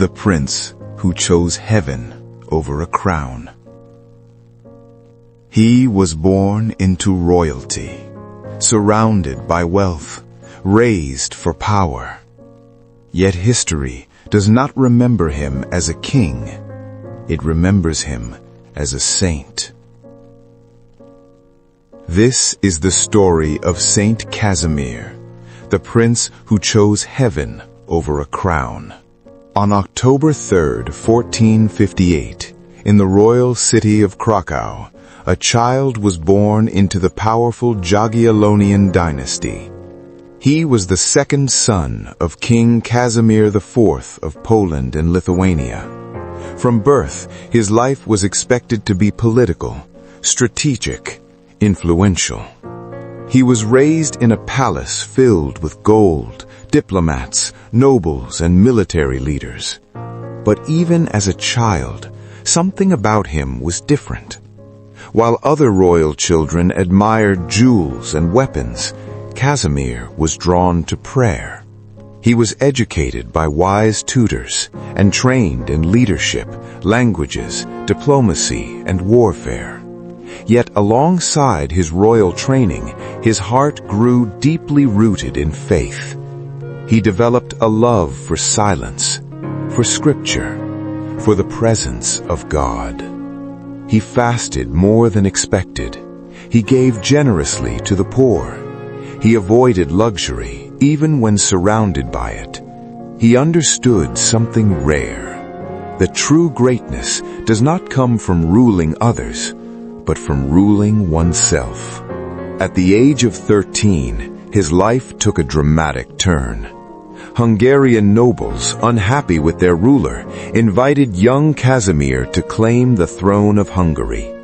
the prince who chose heaven over a crown. He was born into royalty, surrounded by wealth, raised for power. Yet history does not remember him as a king. It remembers him as a saint. This is the story of Saint Casimir, the prince who chose heaven over a crown. On October 3rd, 1458, in the royal city of Krakow, a child was born into the powerful Jagiellonian dynasty. He was the second son of King Casimir IV of Poland and Lithuania. From birth, his life was expected to be political, strategic, influential. He was raised in a palace filled with gold, diplomats, nobles, and military leaders. But even as a child, something about him was different. While other royal children admired jewels and weapons, Casimir was drawn to prayer. He was educated by wise tutors and trained in leadership, languages, diplomacy, and warfare. Yet alongside his royal training, his heart grew deeply rooted in faith. He developed a love for silence, for scripture, for the presence of God. He fasted more than expected. He gave generously to the poor. He avoided luxury, even when surrounded by it. He understood something rare, that true greatness does not come from ruling others, but from ruling oneself. At the age of 13, his life took a dramatic turn. Hungarian nobles, unhappy with their ruler, invited young Casimir to claim the throne of Hungary.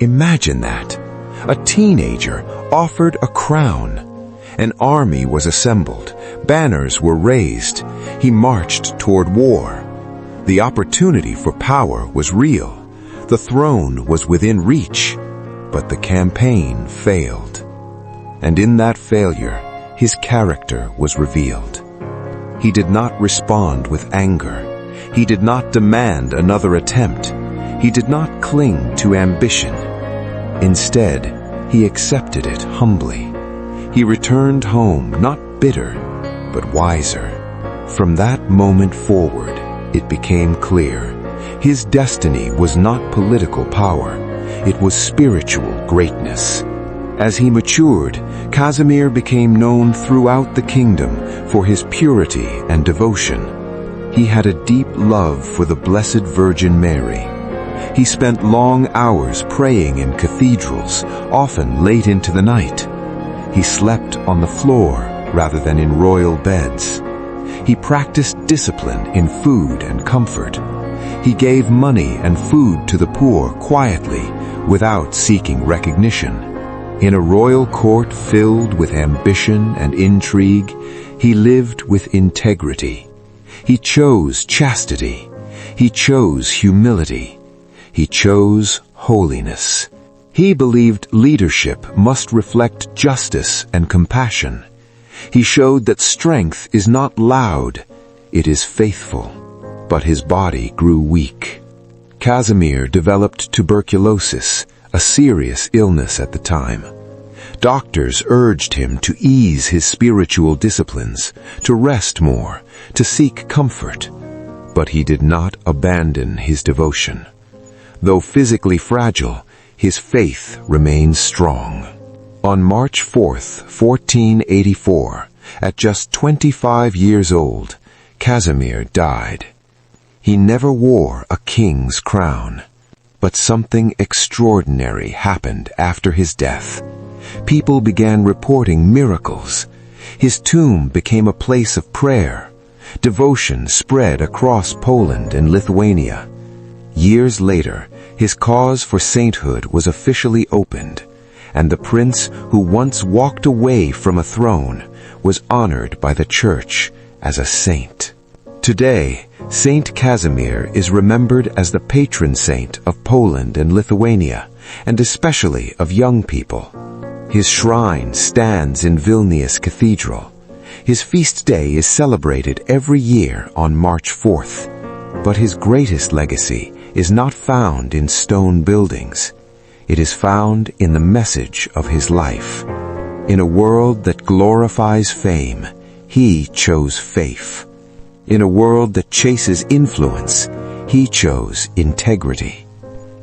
Imagine that! A teenager offered a crown. An army was assembled. Banners were raised. He marched toward war. The opportunity for power was real. The throne was within reach. But the campaign failed. And in that failure, his character was revealed. He did not respond with anger. He did not demand another attempt. He did not cling to ambition. Instead, he accepted it humbly. He returned home not bitter, but wiser. From that moment forward, it became clear. His destiny was not political power. It was spiritual greatness. As he matured, Casimir became known throughout the kingdom for his purity and devotion. He had a deep love for the Blessed Virgin Mary. He spent long hours praying in cathedrals, often late into the night. He slept on the floor rather than in royal beds. He practiced discipline in food and comfort. He gave money and food to the poor quietly, without seeking recognition. In a royal court filled with ambition and intrigue, he lived with integrity. He chose chastity. He chose humility. He chose holiness. He believed leadership must reflect justice and compassion. He showed that strength is not loud, it is faithful. But his body grew weak. Casimir developed tuberculosis, a serious illness at the time. Doctors urged him to ease his spiritual disciplines, to rest more, to seek comfort. But he did not abandon his devotion. Though physically fragile, his faith remained strong. On March 4th, 1484, at just 25 years old, Casimir died. He never wore a king's crown. But something extraordinary happened after his death. People began reporting miracles. His tomb became a place of prayer. Devotion spread across Poland and Lithuania. Years later, his cause for sainthood was officially opened, and the prince who once walked away from a throne was honored by the Church as a saint. Today, Saint Casimir is remembered as the patron saint of Poland and Lithuania, and especially of young people. His shrine stands in Vilnius Cathedral. His feast day is celebrated every year on March 4th. But his greatest legacy is not found in stone buildings. It is found in the message of his life. In a world that glorifies fame, he chose faith. In a world that chases influence, he chose integrity.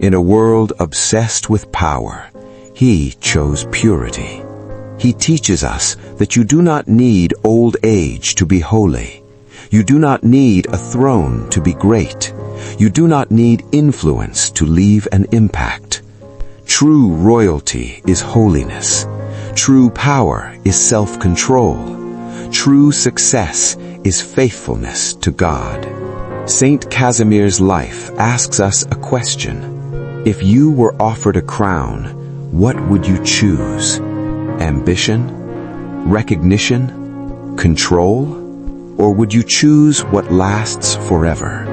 In a world obsessed with power, he chose purity. He teaches us that you do not need old age to be holy. You do not need a throne to be great. You do not need influence to leave an impact. True royalty is holiness. True power is self-control. True success is faithfulness to God. Saint Casimir's life asks us a question. If you were offered a crown, what would you choose? Ambition? Recognition? Control? Or would you choose what lasts forever?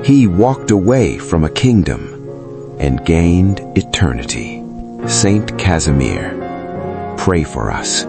He walked away from a kingdom and gained eternity. Saint Casimir, pray for us.